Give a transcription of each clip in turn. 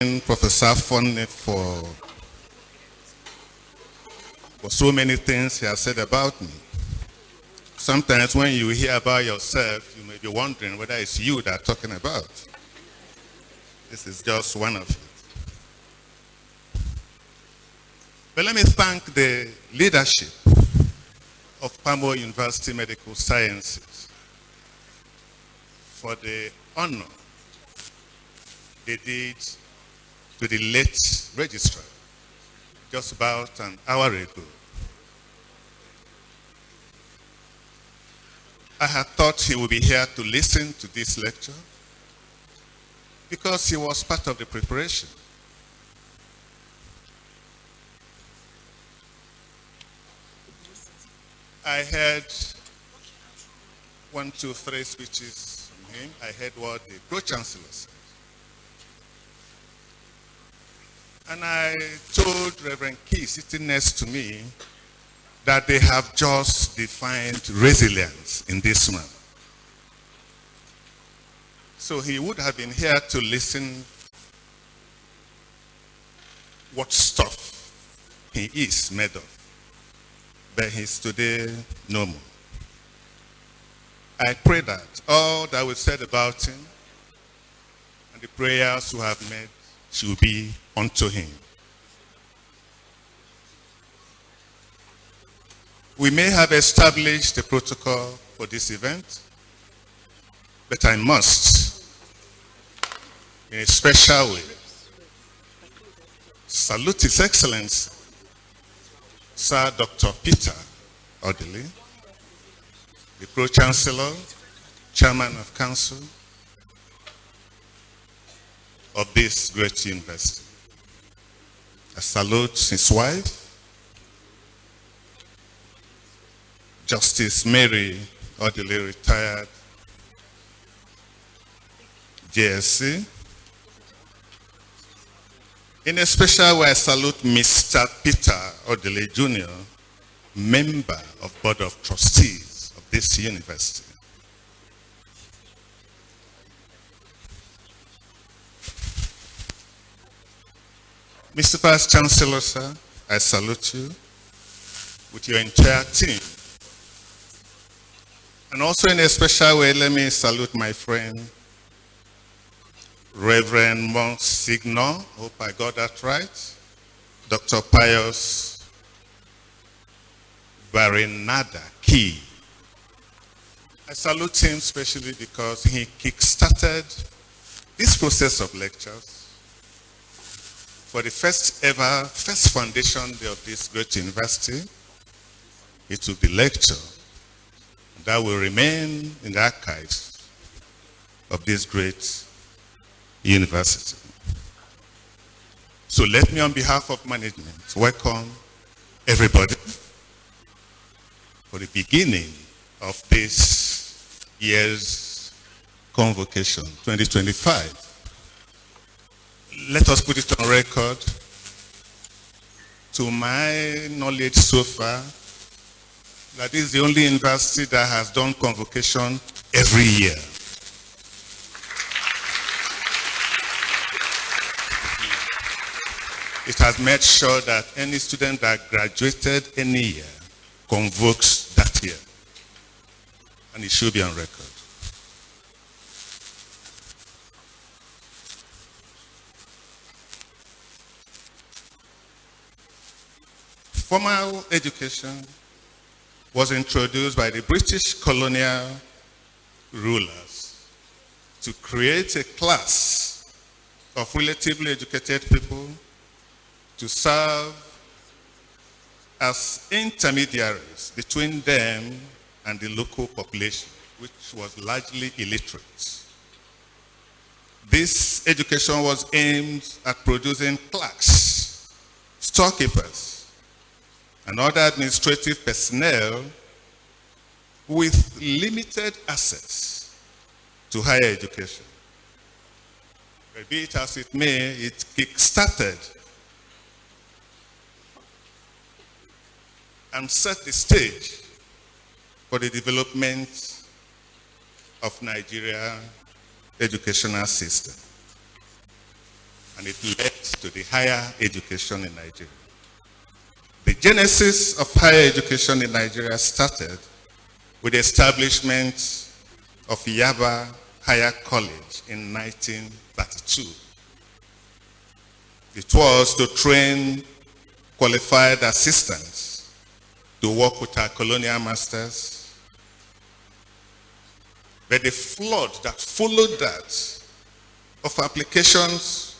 Professor Fonne for so many things he has said about me. Sometimes when you hear about yourself, you may be wondering whether it's you that are talking about. This is just one of it. But let me thank the leadership of PAMO University Medical Sciences for the honor they did to the late registrar just about an hour ago. I had thought he would be here to listen to this lecture because he was part of the preparation. I heard 1, 2, 3 speeches from him. I heard what the Pro-Chancellor said. And I told Reverend Key, sitting next to me, that they have just defined resilience in this man. So he would have been here to listen what stuff he is made of. But he's today no more. I pray that all that we said about him and the prayers we have made should be unto him. We may have established a protocol for this event, but I must, in a special way, salute His Excellency, Sir Dr. Peter Odili, the Pro-Chancellor, Chairman of Council of this great university. I salute his wife, Justice Mary Odili, retired JSC. In a special way, I salute Mr. Peter Odili Jr., member of Board of Trustees of this university. Mr. Vice Chancellor, sir, I salute you with your entire team. And also in a special way, let me salute my friend, Reverend Monsignor, hope I got that right, Dr. Pius Barinada Key. I salute him especially because he kick-started this process of lectures for the first foundation day of this great university. He took the lecture that will remain in the archives of this great university. So let me, on behalf of management, welcome everybody for the beginning of this year's convocation, 2025. Let us put it on record. To my knowledge so far, that is the only university that has done convocation every year. It has made sure that any student that graduated any year convokes that year. And it should be on record. Formal education was introduced by the British colonial rulers to create a class of relatively educated people to serve as intermediaries between them and the local population, which was largely illiterate. This education was aimed at producing clerks, storekeepers, and other administrative personnel with limited access to higher education. But be it as it may, it kick-started and set the stage for the development of Nigeria educational system. and it led to the higher education in Nigeria. The genesis of higher education in Nigeria started with the establishment of Yaba Higher College in 1932. It was to train qualified assistants to work with our colonial masters. But the flood that followed that of applications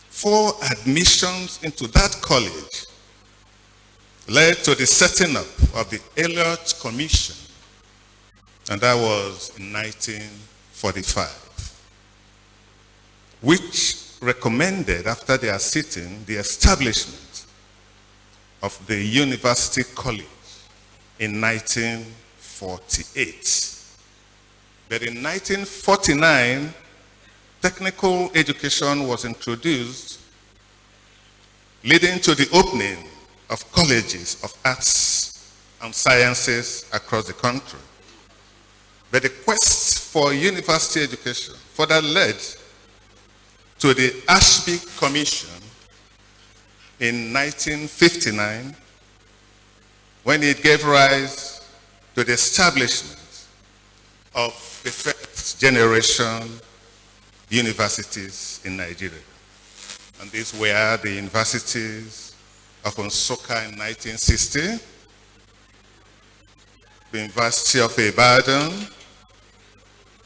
for admissions into that college led to the setting up of the Elliott Commission, and that was in 1945, which recommended, after their sitting, the establishment of the University College in 1948. But in 1949, technical education was introduced, leading to the opening of colleges of arts and sciences across the country. But the quest for university education further led to the Ashby Commission in 1959, when it gave rise to the establishment of the first generation universities in Nigeria. And these were the universities of Nsukka in 1960, the University of Ibadan,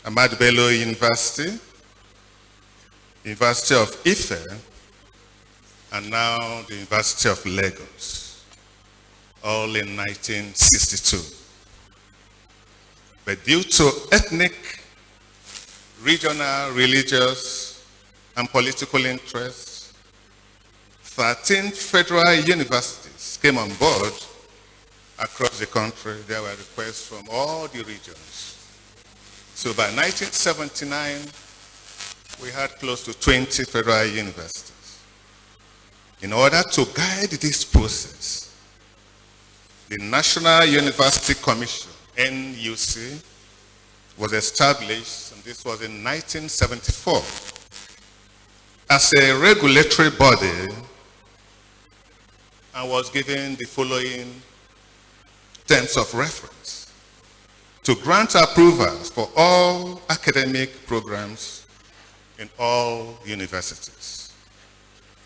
Ahmadu Bello University, University of Ife, and now the University of Lagos, all in 1962. But due to ethnic, regional, religious, and political interests, 13 federal universities came on board across the country. There were requests from all the regions. So by 1979, we had close to 20 federal universities. In order to guide this process, the National University Commission, NUC, was established, and this was in 1974, as a regulatory body, and was given the following terms of reference: to grant approvals for all academic programs in all universities,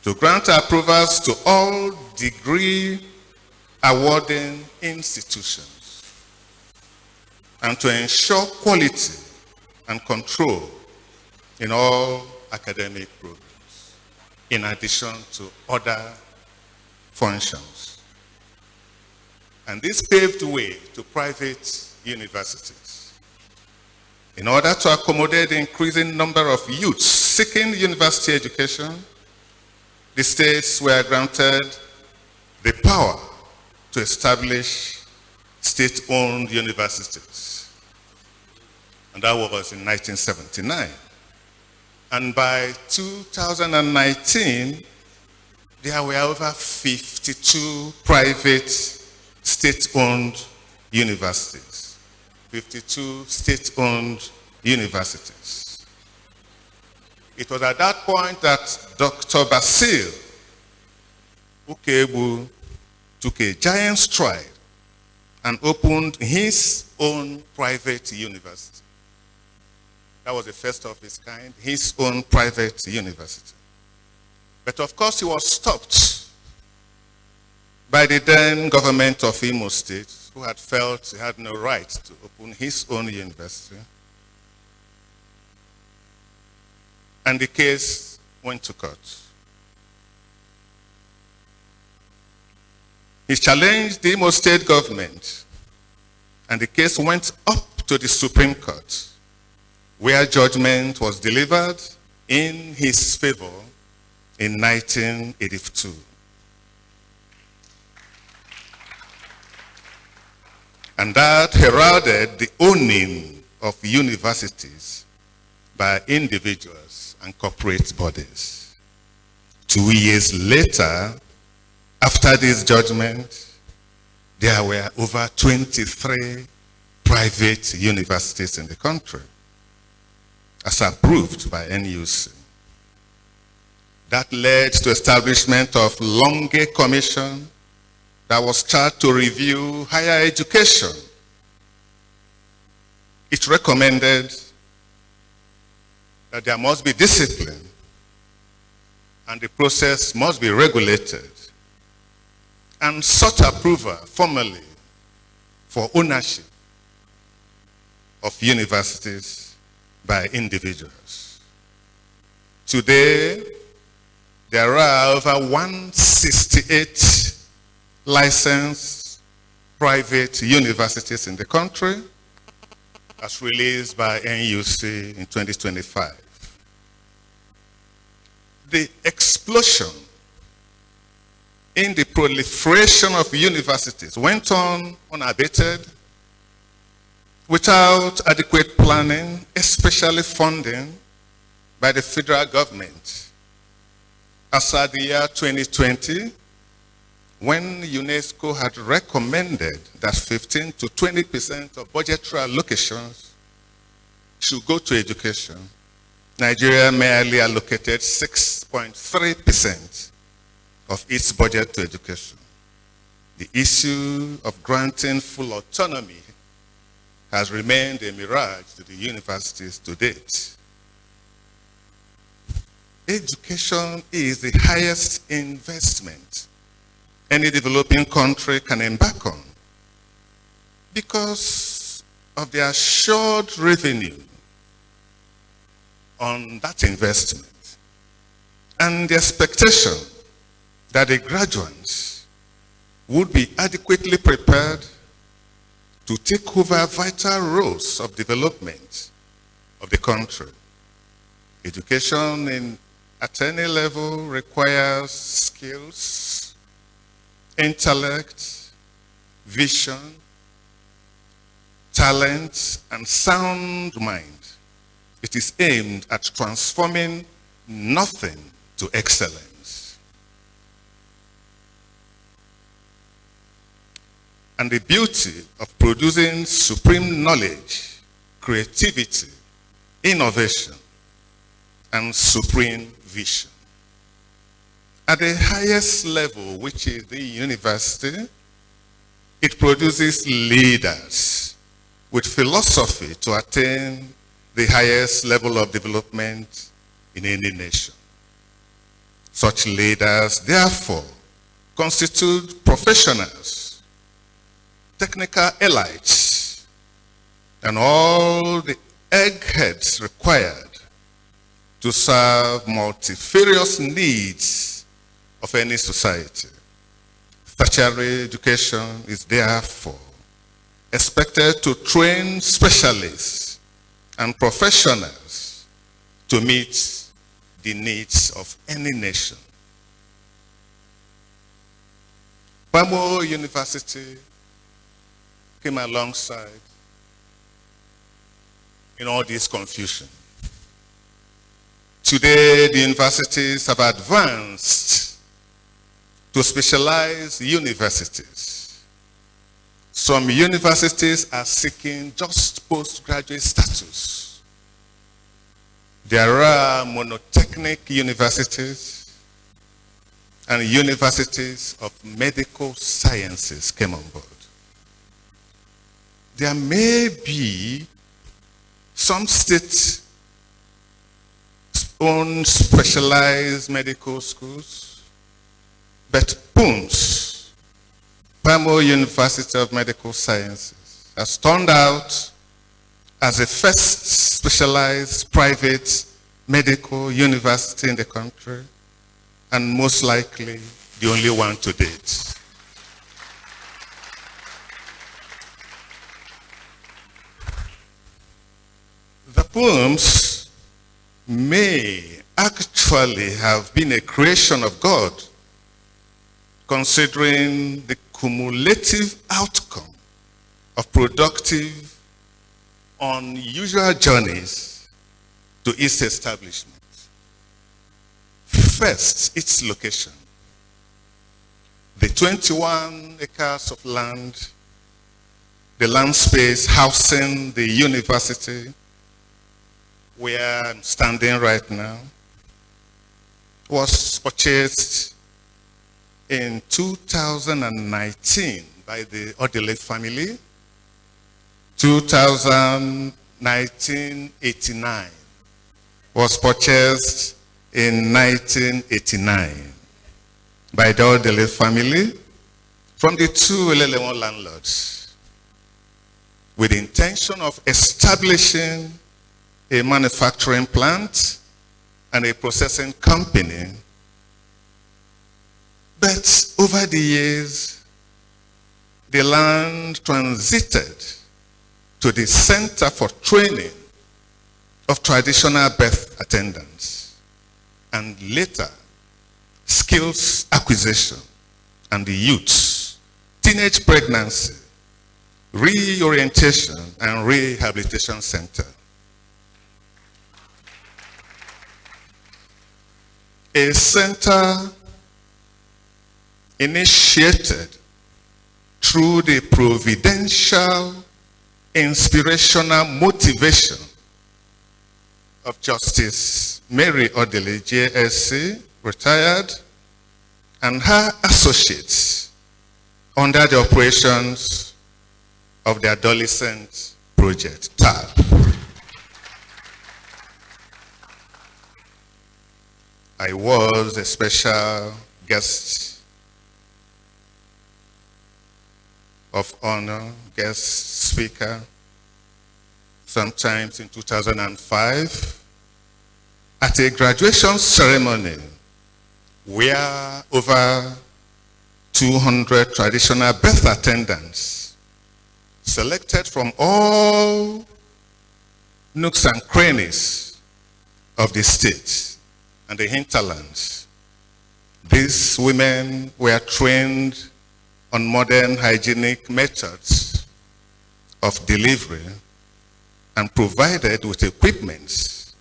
to grant approvals to all degree awarding institutions, and to ensure quality and control in all academic programs, in addition to other functions. And this paved the way to private universities. In order to accommodate the increasing number of youths seeking university education, the states were granted the power to establish state-owned universities. And that was in 1979. And by 2019, there were over 52 private state-owned universities. 52 state-owned universities. It was at that point that Dr. Basil Ukebu took a giant stride and opened his own private university. That was the first of its kind, his own private university. But of course, he was stopped by the then government of Imo State, who had felt he had no right to open his own university. And the case went to court. He challenged the Imo State government, and the case went up to the Supreme Court, where judgment was delivered in his favor in 1982. And that heralded the owning of universities by individuals and corporate bodies. 2 years later, after this judgment, there were over 23 private universities in the country, as approved by NUC. That led to establishment of Longe Commission that was charged to review higher education. It recommended that there must be discipline and the process must be regulated, and sought approval formally for ownership of universities by individuals. Today, there are over 168 licensed private universities in the country, as released by NUC in 2025. The explosion in the proliferation of universities went on unabated without adequate planning, especially funding by the federal government. As at the year 2020, when UNESCO had recommended that 15 to 20% of budgetary allocations should go to education, Nigeria merely allocated 6.3% of its budget to education. The issue of granting full autonomy has remained a mirage to the universities to date. Education is the highest investment any developing country can embark on because of the assured revenue on that investment and the expectation that the graduates would be adequately prepared to take over vital roles of development of the country. Education at any level requires skills, intellect, vision, talent, and sound mind. It is aimed at transforming nothing to excellence. And the beauty of producing supreme knowledge, creativity, innovation, and supreme vision. At the highest level, which is the university, it produces leaders with philosophy to attain the highest level of development in any nation. Such leaders, therefore, constitute professionals, technical elites, and all the eggheads required to serve multifarious needs of any society. Tertiary education is therefore expected to train specialists and professionals to meet the needs of any nation. PAMO University came alongside in all this confusion. Today, the universities have advanced to specialized universities. Some universities are seeking just postgraduate status. There are monotechnic universities and universities of medical sciences came on board. There may be some state-owned specialized medical schools, but PUMS, PAMO University of Medical Sciences, has turned out as the first specialized private medical university in the country, and most likely the only one to date. The PUMS may actually have been a creation of God, considering the cumulative outcome of productive, unusual journeys to its establishment. First, its location. The 21 acres of land, the land space housing the university where I'm standing right now, was purchased in 2019 by the Odele family. 1989 was purchased in 1989 by the Odele family from the two Elelewon landlords with the intention of establishing a manufacturing plant and a processing company. But over the years, the land transited to the Center for Training of Traditional Birth Attendants, and later Skills Acquisition and the Youths, Teenage Pregnancy, Reorientation and Rehabilitation Center. A center initiated through the providential, inspirational motivation of Justice Mary Odele, JSC, retired, and her associates under the operations of the Adolescent Project, TAP. I was a special guest of honor, guest speaker, sometimes in 2005, at a graduation ceremony where over 200 traditional birth attendants selected from all nooks and crannies of the state and the hinterlands. These women were trained on modern hygienic methods of delivery and provided with equipment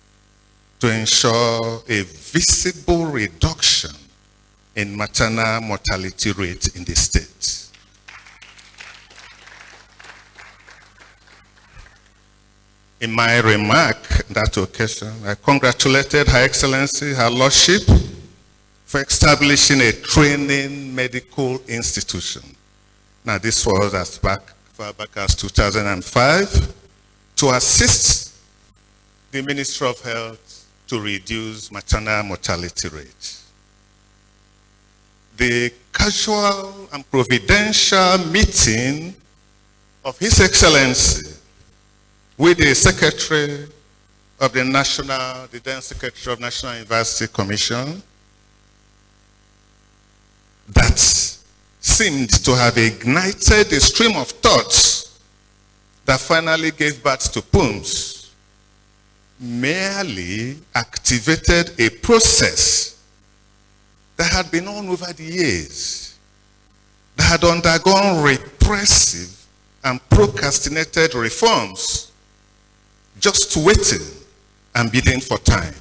to ensure a visible reduction in maternal mortality rate in the state. In my remark on that occasion, I congratulated Her Excellency, Her Lordship, for establishing a training medical institution. Now, this was as far back as 2005 to assist the Ministry of Health to reduce maternal mortality rate. The casual and providential meeting of His Excellency with the Secretary of the then Secretary of National University Commission, that seemed to have ignited a stream of thoughts that finally gave birth to POEMS, merely activated a process that had been on over the years, that had undergone repressive and procrastinated reforms, just waiting and bidding for time.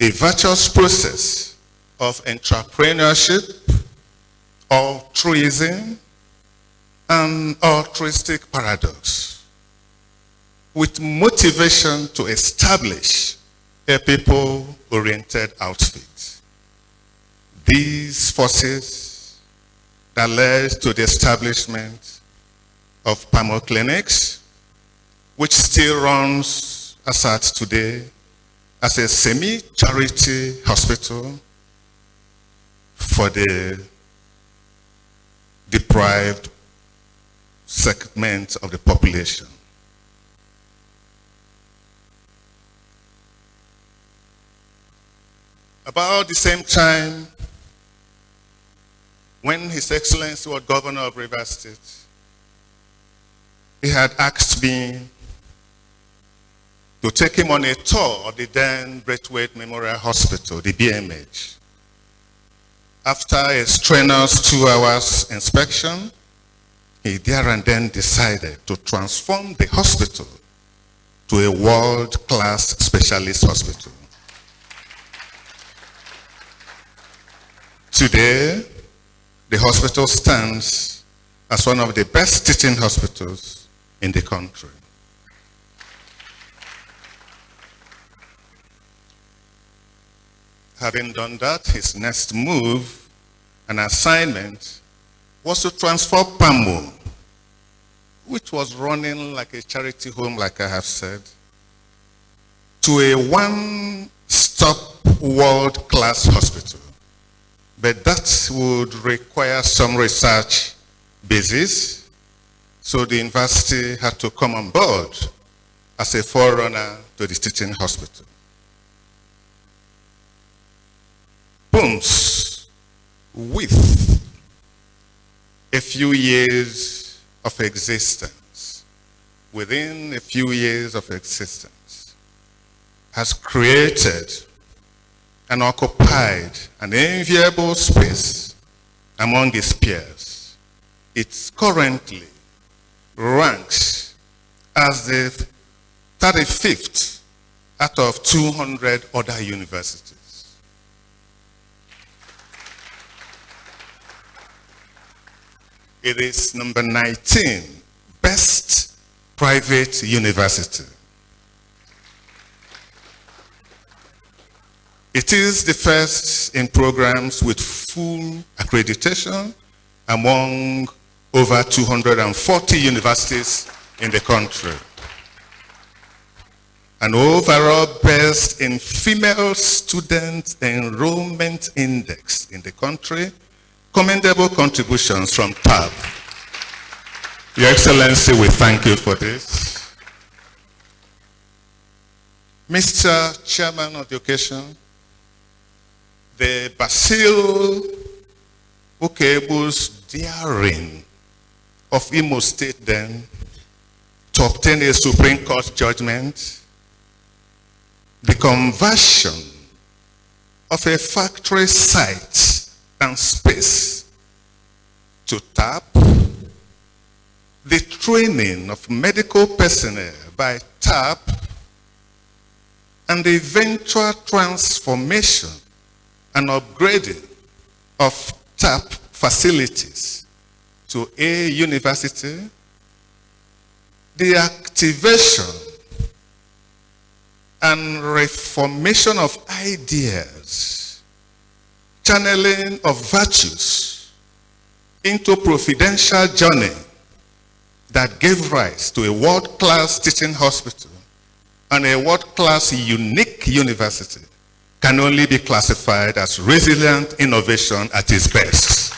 A virtuous process of entrepreneurship, altruism, and altruistic paradox, with motivation to establish a people-oriented outfit. These forces that led to the establishment of PAMO clinics, which still runs as at today as a semi-charity hospital for the deprived segment of the population. About the same time, when His Excellency was Governor of Rivers State, he had asked me to take him on a tour of the then Braithwaite Memorial Hospital, the BMH. After a strenuous 2 hours inspection, he there and then decided to transform the hospital to a world-class specialist hospital. Today, the hospital stands as one of the best teaching hospitals in the country. Having done that, his next move and assignment was to transfer PAMO, which was running like a charity home, like I have said, to a one-stop world-class hospital. But that would require some research basis, so the university had to come on board as a forerunner to the teaching hospital. POMS, with a few years of existence, within a few years of existence, has created and occupied an enviable space among its peers. It currently ranks as the 35th out of 200 other universities. It is number 19, best private university. It is the first in programs with full accreditation among over 240 universities in the country. An overall best in female student enrollment index in the country. Commendable contributions from TAB. Your Excellency, we thank you for this. Mr. Chairman of the occasion, the Basil Okebu's daring of Imo State then to obtain a Supreme Court judgment, the conversion of a factory site and space to tap, the training of medical personnel by TAP, and the eventual transformation and upgrading of TAP facilities to a university, the activation and reformation of ideas, channeling of virtues into providential journey that gave rise to a world-class teaching hospital and a world-class unique university can only be classified as resilient innovation at its best.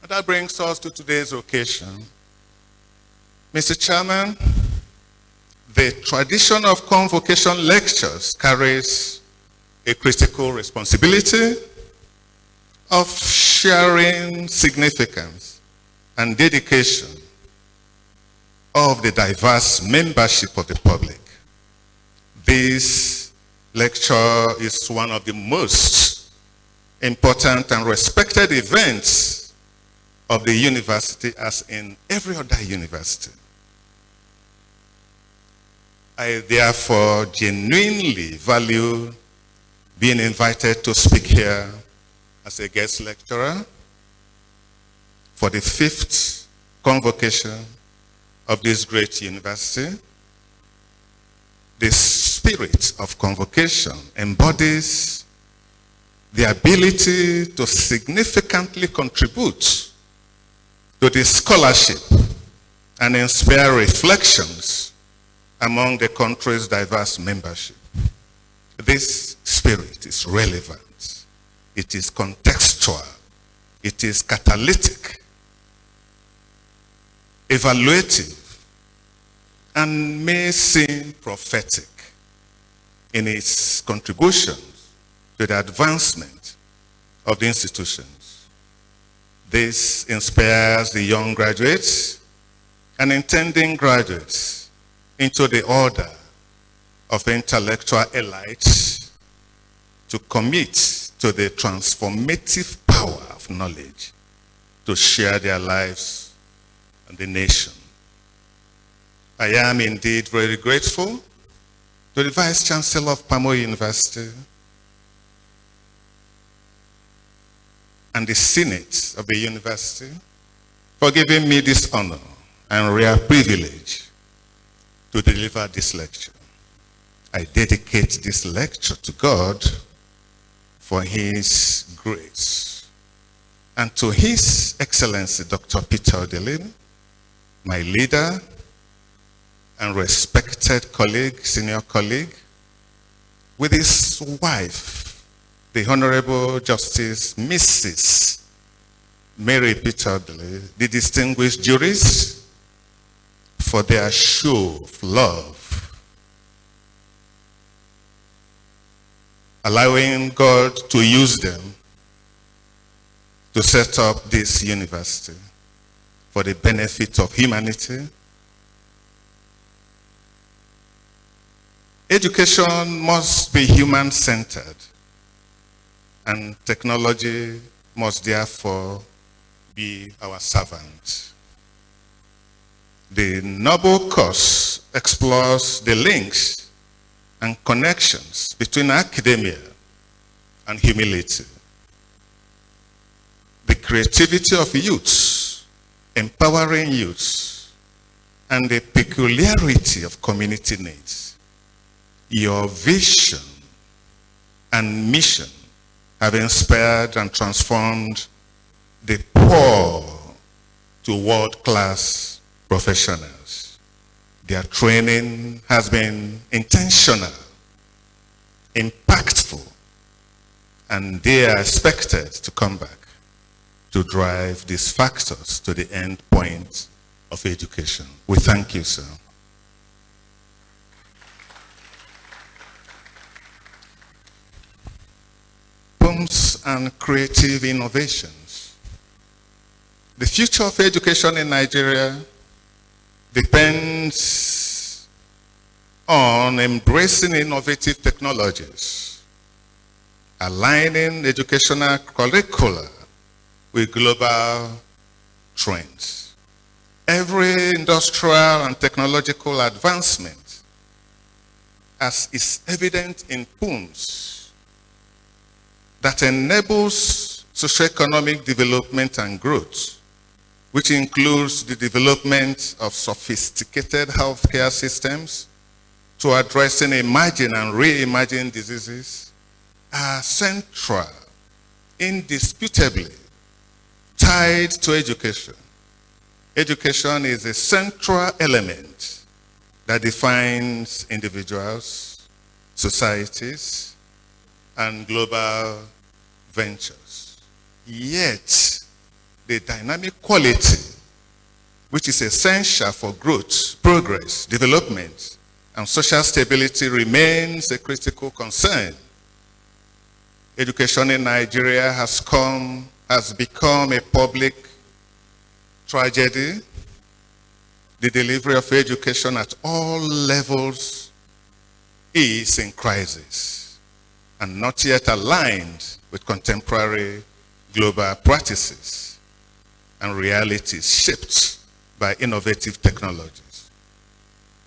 And that brings us to today's occasion. Mr. Chairman, the tradition of convocation lectures carries a critical responsibility of sharing significance and dedication of the diverse membership of the public. This lecture is one of the most important and respected events of the university, as in every other university. I therefore genuinely value being invited to speak here as a guest lecturer for the 5th convocation of this great university. The spirit of convocation embodies the ability to significantly contribute to the scholarship and inspire reflections among the country's diverse membership. This spirit is relevant, it is contextual, it is catalytic, evaluative, and may seem prophetic in its contributions to the advancement of the institutions. This inspires the young graduates and intending graduates into the order of intellectual elites to commit to the transformative power of knowledge to share their lives and the nation. I am indeed very grateful to the Vice Chancellor of PAMO University and the Senate of the university for giving me this honor and rare privilege to deliver this lecture. I dedicate this lecture to God for His grace, and to His Excellency Dr. Peter Odelim, my leader and respected colleague, senior colleague, with his wife, the Honorable Justice Mrs. Mary Peter Odelim, the distinguished jurists, for their show of love, allowing God to use them to set up this university for the benefit of humanity. Education must be human-centered, and technology must therefore be our servant. The noble course explores the links and connections between academia and humility. The creativity of youths, empowering youths, and the peculiarity of community needs. Your vision and mission have inspired and transformed the poor to world-class professionals. Their training has been intentional, impactful, and they are expected to come back to drive these factors to the end point of education. We thank you, sir. PAMOs and creative innovations. The future of education in Nigeria depends on embracing innovative technologies, aligning educational curricula with global trends. Every industrial and technological advancement, as is evident in PAMOs, that enables socioeconomic development and growth, which includes the development of sophisticated healthcare systems to addressing emerging and reimagined diseases, are central, indisputably tied to education. Education is a central element that defines individuals, societies, and global ventures. Yet, the dynamic quality, which is essential for growth, progress, development, and social stability, remains a critical concern. Education in Nigeria has become a public tragedy. The delivery of education at all levels is in crisis and not yet aligned with contemporary global practices and realities shaped by innovative technologies.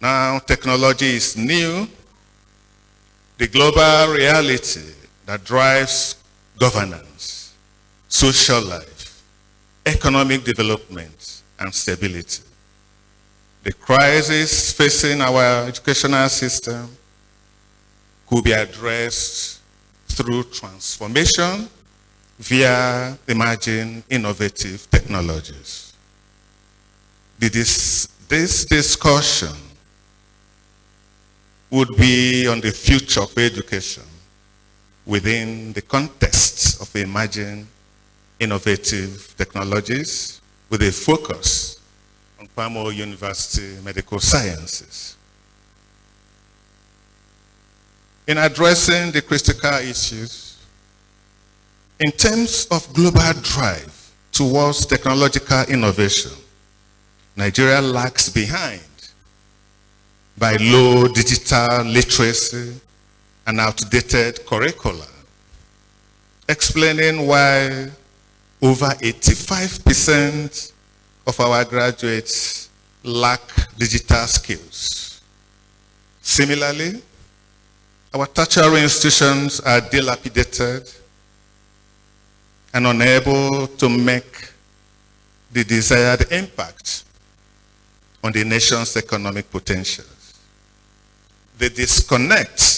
Now, technology is new. The global reality that drives governance, social life, economic development, and stability. The crisis facing our educational system could be addressed through transformation via emerging innovative technologies. This discussion would be on the future of education within the context of emerging innovative technologies with a focus on PAMO University Medical Sciences. In addressing the critical issues, in terms of global drive towards technological innovation, Nigeria lags behind by low digital literacy and outdated curricula, explaining why over 85% of our graduates lack digital skills. Similarly, our tertiary institutions are dilapidated and unable to make the desired impact on the nation's economic potentials. the disconnect